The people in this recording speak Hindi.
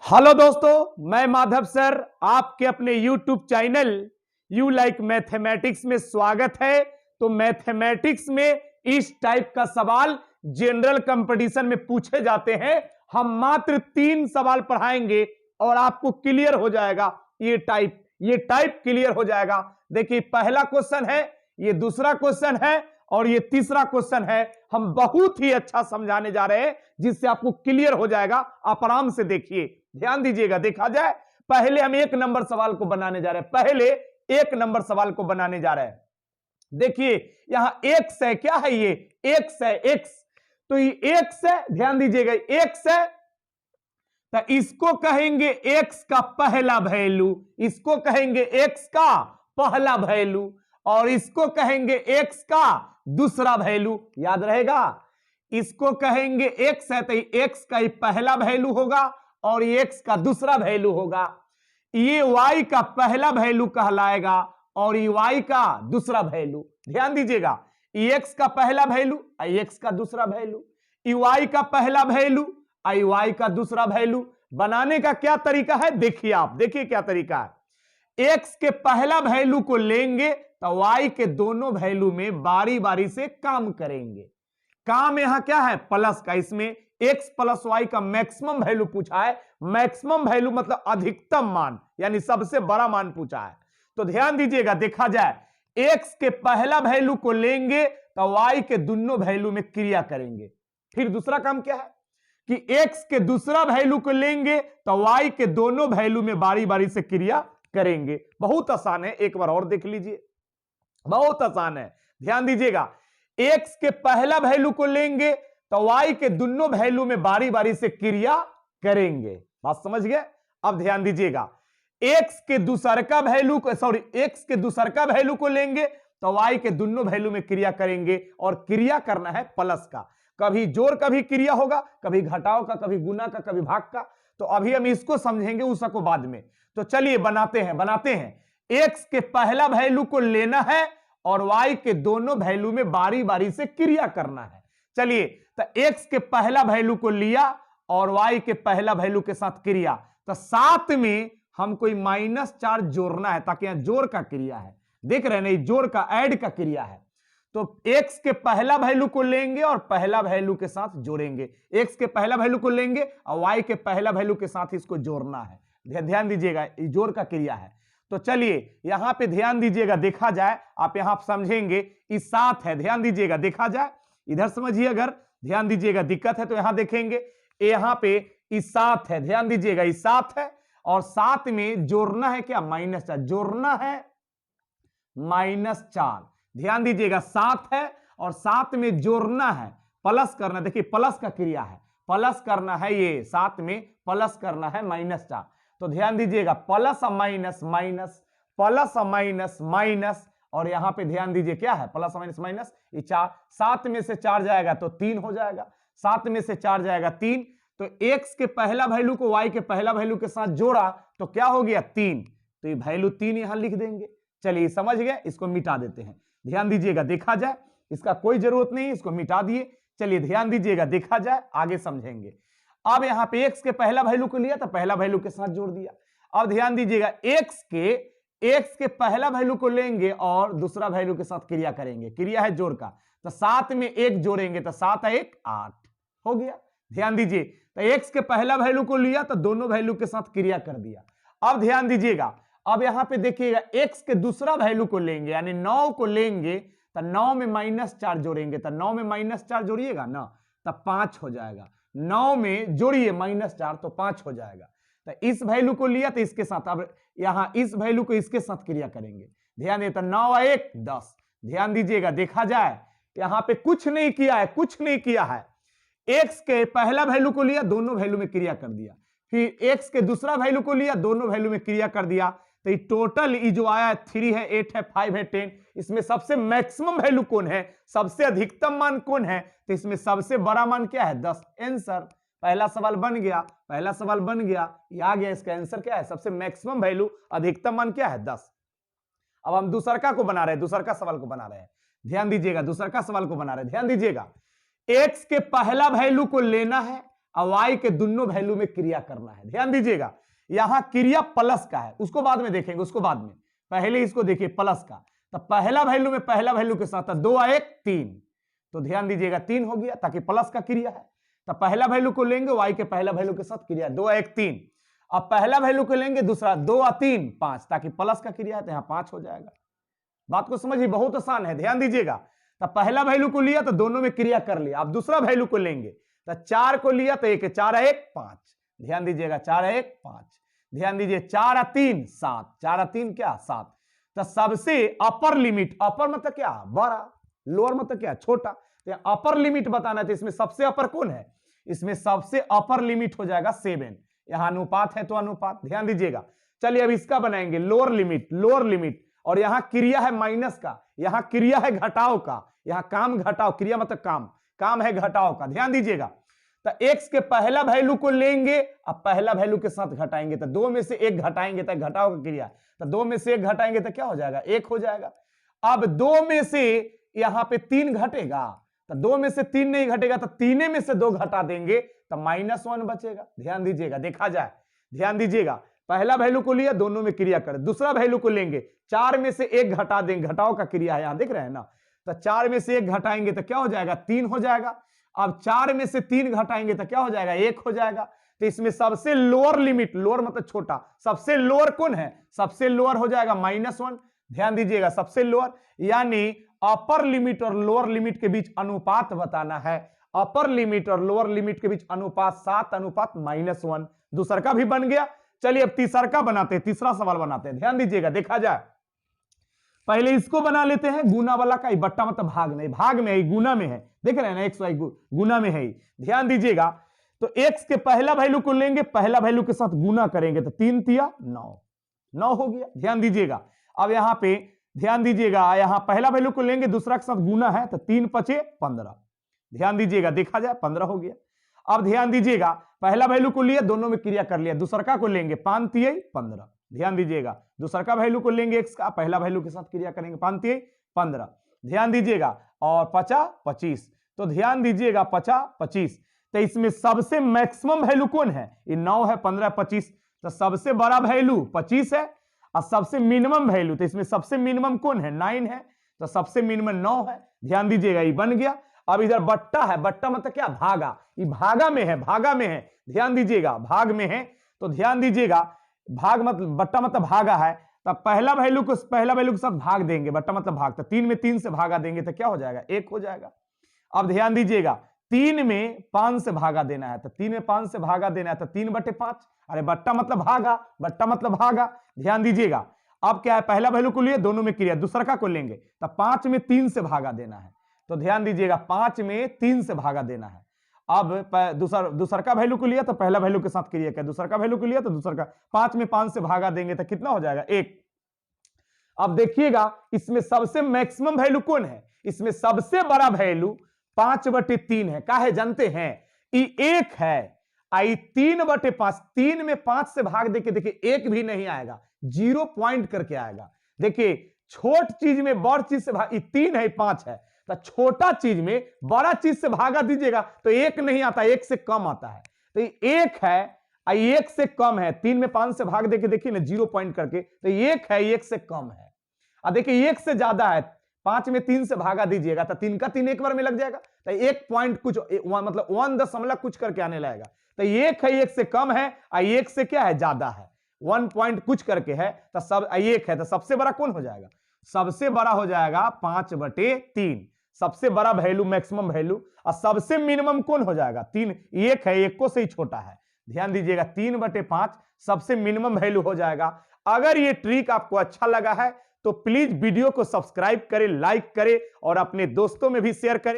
हेलो दोस्तों, मैं माधव सर आपके अपने YouTube channel you like mathematics में स्वागत है। तो मैथमेटिक्स में इस टाइप का सवाल जनरल कंपटीशन में पूछे जाते हैं। हम मात्र 3 सवाल पढ़ाएंगे और आपको क्लियर हो जाएगा ये टाइप क्लियर हो जाएगा। देखिए, पहला क्वेश्चन है, ये दूसरा क्वेश्चन है और ये तीसरा क्वेश्चन है। हम बहुत ही अच्छा समझाने जा रहे हैं जिससे आपको क्लियर हो जाएगा। आप आराम से देखिए, ध्यान दीजिएगा। देखा जाए, पहले हम 1 नंबर सवाल को बनाने जा रहे हैं। पहले 1 नंबर सवाल को बनाने जा रहे हैं। देखिए, यहां x है, क्या है ये? x है, x। तो ये x है, ध्यान दीजिएगा, x है। तो इसको कहेंगे x का पहला वैल्यू, इसको कहेंगे x का पहला वैल्यू, और इसको कहेंगे x का दूसरा वैल्यू। याद रहेगा, इसको कहेंगे x है तो x का ही पहला वैल्यू होगा और ये x का दूसरा वैल्यू होगा। ये y का पहला वैल्यू कहलाएगा और ये y का दूसरा वैल्यू। ध्यान दीजिएगा, x का पहला वैल्यू, x का दूसरा वैल्यू, y का पहला वैल्यू, y का दूसरा वैल्यू। बनाने का क्या तरीका है? देखिए, आप देखिए क्या तरीका है। x के पहला वैल्यू को लेंगे तो y के दोनों वैल्यू में बारी बारी से काम करेंगे। काम यहां क्या है? प्लस का। इसमें x प्लस y का मैक्सिमम वैल्यू पूछा है। मैक्सिमम वैल्यू मतलब अधिकतम मान, यानी सबसे बड़ा मान पूछा है। तो ध्यान दीजिएगा, देखा जाए, x के पहला वैल्यू को लेंगे तो y के दोनों वैल्यू में क्रिया करेंगे। फिर दूसरा काम क्या है कि x के दूसरा वैल्यू को लेंगे तो y के दोनों वैल्यू में बारी बारी से क्रिया करेंगे। बहुत आसान है, एक बार और देख लीजिए, बहुत आसान है। ध्यान दीजिएगा, x के पहला वैल्यू को लेंगे तो y के दोनों वैल्यू में बारी बारी से क्रिया करेंगे। बात समझ गए? अब ध्यान दीजिएगा, x के दूसरका वैल्यू को x के दूसरका वैल्यू को लेंगे तो y के दोनों वैल्यू में क्रिया करेंगे, और क्रिया करना है प्लस का। कभी जोड़ कभी क्रिया होगा, कभी घटाव का, कभी गुना का, कभी भाग का। तो अभी हम इसको समझेंगे, उसको बाद में। तो चलिए बनाते हैं। x के पहला वैल्यू को लेना है और y के दोनों वैल्यू में बारी बारी से क्रिया करना है। चलिए, तो x के पहला वैल्यू को लिया और y के पहला वैल्यू के साथ क्रिया, तो साथ में हमको -4 जोड़ना है, ताकि यहां जोड़ का क्रिया है। देख रहे हैं नहीं, जोड़ का, ऐड का क्रिया है। तो x के पहला वैल्यू को लेंगे और पहला वैल्यू के साथ जोड़ेंगे। x के पहला वैल्यू को लेंगे और y के पहला वैल्यू के साथ इसको जोड़ना है। ध्यान दीजिएगा, ये जोड़ का क्रिया है। तो चलिए यहां पे ध्यान दीजिएगा, देखा जाए, आप यहां समझेंगे, इस 7 है। ध्यान दीजिएगा, देखा जाए, इधर समझिए, अगर ध्यान दीजिएगा दिक्कत है तो यहां देखेंगे, यहां पे इस 7 है। ध्यान दीजिएगा, इस 7 है और 7 में जोड़ना है क्या? -4 जोड़ना है, -4। ध्यान दीजिएगा, 7 है और 7 में जोड़ना है, प्लस करना। देखिए, प्लस का क्रिया है, प्लस करना है, ये 7 में प्लस करना है -4। तो ध्यान दीजिएगा, प्लस और माइनस, माइनस, प्लस और माइनस, माइनस, और यहां पे ध्यान दीजिए क्या है? प्लस माइनस माइनस, ये 4। 7 में से 4 जाएगा तो 3 हो जाएगा, 7 में से 4 जाएगा 3। तो x के पहला वैल्यू को y के पहला वैल्यू के साथ जोड़ा तो क्या हो गया? 3। तो ये वैल्यू 3 यहां लिख देंगे। चलिए, समझ गए, इसको मिटा देते हैं। ध्यान दीजिएगा, देखा जाए, इसका कोई जरूरत नहीं, इसको मिटा दिए। चलिए ध्यान दीजिएगा, देखा जाए, आगे समझेंगे। अब यहां पे x के पहला वैल्यू को लिया तो पहला वैल्यू के साथ जोड़ दिया। अब ध्यान दीजिएगा, x के पहला वैल्यू को लेंगे और दूसरा वैल्यू के साथ क्रिया करेंगे। क्रिया है जोड़ का, तो 7 में 1 जोड़ेंगे तो 7 1 8 हो गया। ध्यान दीजिए, तो x के पहला वैल्यू को लिया तो दोनों वैल्यू के साथ क्रिया कर दिया। अब ध्यान दीजिएगा, अब यहां पे देखिएगा, x के दूसरा वैल्यू को लेंगे, यानी 9 को लेंगे तो 9 में -4 जोड़ेंगे। तो 9 में -4 जोड़िएगा ना, तब 5 हो जाएगा। 9 में जोड़िए -4 तो 5 हो जाएगा। तो इस वैल्यू को लिया तो इसके साथ, अब यहां इस वैल्यू को इसके साथ क्रिया करेंगे। ध्यान दिए, तो 9 और 1 10। ध्यान दीजिएगा, देखा जाए, यहां पे कुछ नहीं किया है, कुछ नहीं किया है। x के पहला वैल्यू को लिया, दोनों वैल्यू में क्रिया कर दिया। फिर x के दूसरा वैल्यू को लिया, दोनों वैल्यू में क्रिया कर दिया। तो ये टोटल ये जो आया है, 3 है, 8 है, 5 है, 10। इसमें सबसे मैक्सिमम वैल्यू कौन है? सबसे अधिकतम मान कौन है? तो इसमें सबसे बड़ा मान क्या है? 10। आंसर, पहला सवाल बन गया, पहला सवाल बन गया, ये आ गया। इसका आंसर क्या है? सबसे मैक्सिमम वैल्यू, अधिकतम मान क्या है? 10। अब हम दूसरका को बना रहे हैं, दूसरका सवाल को बना रहे हैं। ध्यान दीजिएगा, दूसरका सवाल को बना रहे हैं। ध्यान दीजिएगा, x के पहला वैल्यू को लेना है और y के दोनों वैल्यू में क्रिया करना है। ध्यान दीजिएगा, यहां क्रिया प्लस का है, उसको बाद में देखेंगे, उसको बाद में, पहले इसको देखिए प्लस का। तो पहला वैल्यू में पहला वैल्यू के साथ 2 और 1 3, तो ध्यान दीजिएगा 3 हो गया, ताकि प्लस का क्रिया है। तो पहला वैल्यू को लेंगे y के पहला वैल्यू के साथ क्रिया 2 और 1 3, अब पहला वैल्यू को लेंगे दूसरा 2 और 3 5, ताकि प्लस का क्रिया है तो यहां 5 हो जाएगा। बात को समझिए, बहुत आसान है। ध्यान दीजिएगा, तो पहला वैल्यू को लिया तो दोनों में क्रिया कर लिया, अब दूसरा वैल्यू को लेंगे तो 4 को लिया तो 1 4 1 5, ध्यान दीजिएगा 4 1 5, ध्यान दीजिए 4 और 3 7, 4 और 3 क्या 7। तो सबसे अपर लिमिट, अपर मतलब क्या बड़ा, लोअर मतलब क्या छोटा, तो अपर लिमिट बताना है। तो इसमें सबसे अपर कौन है, इसमें सबसे अपर लिमिट हो जाएगा 7, यहां अनुपात है तो अनुपात, ध्यान दीजिएगा। चलिए अब इसका बनाएंगे लोअर लिमिट, लोअर लिमिट, और यहां क्रिया है माइनस का, यहां क्रिया है घटाव का, यहां काम घटाव, क्रिया मतलब काम, काम है घटाव का, ध्यान दीजिएगा। तो x के पहला वैल्यू को लेंगे, अब पहला वैल्यू के साथ घटाएंगे, तो 2 में से 1 घटाएंगे तो घटाव का क्रिया, तो 2 में से 1 घटाएंगे तो क्या हो जाएगा 1 हो जाएगा। अब 2 में से यहां पे 3 घटेगा, तो 2 में से 3 नहीं घटेगा, तो 3 में से 2 घटा देंगे तो -1 बचेगा। ध्यान दीजिएगा, देखा जाए, ध्यान दीजिएगा, पहला वैल्यू को लिया, दोनों में क्रिया करें, दूसरा वैल्यू को लेंगे, 4 में से 1 घटा देंगे, घटाव का क्रिया है, यहां देख रहे हैं ना, तो 4 में से 1 घटाएंगे तो क्या हो जाएगा 3 हो जाएगा। अब 4 में से 3 घटाएंगे तो क्या हो जाएगा 1 हो जाएगा। तो इसमें सबसे लोअर लिमिट, लोअर मतलब छोटा, सबसे लोअर कौन है, सबसे लोअर हो जाएगा -1, ध्यान दीजिएगा सबसे लोअर, यानी अपर लिमिट और लोअर लिमिट के बीच अनुपात बताना है। अपर लिमिट और लोअर लिमिट के बीच अनुपात 7:-1, दूसरा का भी बन गया। चलिए अब तीसरा का बनाते हैं, तीसरा सवाल बनाते हैं, ध्यान दीजिएगा, देखा जाए, पहले इसको बना लेते हैं, गुना वाला का, बट्टा मतलब भाग नहीं, भाग में है, गुना में है, देख रहे हैं ना, x y गुना में है, ध्यान दीजिएगा। तो x के पहला वैल्यू को लेंगे, पहला वैल्यू के साथ गुना करेंगे तो 3 तिया 9 हो गया, ध्यान दीजिएगा। अब यहां पे ध्यान दीजिएगा, यहां पहला वैल्यू को लेंगे, दूसरा के साथ गुना है तो 3 5 15, ध्यान दीजिएगा, देखा जाए 15 हो गया। अब ध्यान दीजिएगा, पहला वैल्यू को लिया, दोनों में क्रिया कर लिया, दूसरा को लेंगे 5 तिया 15, ध्यान दीजिएगा, दूसरा का वैल्यू को लेंगे x का, पहला वैल्यू के साथ क्रिया करेंगे 5 तिया 15, ध्यान दीजिएगा, और 50 25, तो ध्यान दीजिएगा 50 25। तो इसमें सबसे मैक्सिमम वैल्यू कौन है, ये 9 है, 15 25, तो सबसे बड़ा वैल्यू 25 है, और सबसे मिनिमम वैल्यू, तो इसमें सबसे मिनिमम कौन है 9 है, तो सबसे मिनिमम 9 है, ध्यान दीजिएगा, ये बन गया। अब इधर बट्टा है, बट्टा मतलब क्या भागा, ये भागा में है, भागा में है, ध्यान दीजिएगा, भाग में है, तो ध्यान दीजिएगा, भाग मतलब बट्टा मतलब भागा है, तब पहला वैल्यू के साथ भाग देंगे, बट्टा मतलब भाग, तो 3 में 3 से भागा देंगे तो क्या हो जाएगा 1 हो जाएगा। अब ध्यान दीजिएगा, 3 में 5 से भागा देना है, तो 3 में 5 से भागा देना है तो 3/5, अरे बट्टा मतलब भागा, बट्टा मतलब भागा, ध्यान दीजिएगा। अब क्या है, पहला वैल्यू को लिए, दोनों में क्रिया, दूसरा का को लेंगे तो 5 में 3 से भागा देना है, तो ध्यान दीजिएगा 5 में 3 से भागा देना है। अब दूसरा का वैल्यू को लिया तो पहला वैल्यू के साथ क्रिया किया, दूसरा का वैल्यू को लिया तो दूसरा का, 5 में 5 से भागा देंगे तो कितना हो जाएगा 1। अब देखिएगा, इसमें सबसे मैक्सिमम वैल्यू कौन है, इसमें सबसे बड़ा वैल्यू 5/3 है, का है जानते हैं, ये 1 है, आई 3/5, 3 में 5 से भाग देके देखिए 1 भी नहीं आएगा, 0 पॉइंट करके आएगा। देखिए छोट चीज में बड़ चीज से भाग, 3 है 5 है, तो छोटा चीज में बड़ा चीज से भागा दीजिएगा तो 1 नहीं आता, 1 से कम आता है, तो ये 1 है, 1 से कम है, 3 में 5 से भाग देके देखिए ना 0 पॉइंट करके, तो 1 है, 1 से कम है। अब देखिए 1 से ज्यादा है, 5 में 3 से भागा दीजिएगा तो 3 का 3 एक बार में लग जाएगा, तो 1 पॉइंट कुछ मतलब 1 दशमलव कुछ करके आने लगेगा, तो 1 है, 1 से कम है, 1 से क्या है ज्यादा है, 1 पॉइंट कुछ करके है, तो सब 1 है, तो सबसे बड़ा कौन हो जाएगा, सबसे बड़ा हो जाएगा 5/3, सबसे बड़ा वैल्यू मैक्सिमम वैल्यू, और सबसे मिनिमम कौन हो जाएगा 3, 1 है, 1 को से ही छोटा है, ध्यान दीजिएगा 3/5 सबसे मिनिमम वैल्यू हो जाएगा। अगर ये ट्रिक आपको अच्छा लगा है तो प्लीज वीडियो को सब्सक्राइब करें, लाइक करें और अपने दोस्तों में भी शेयर करें।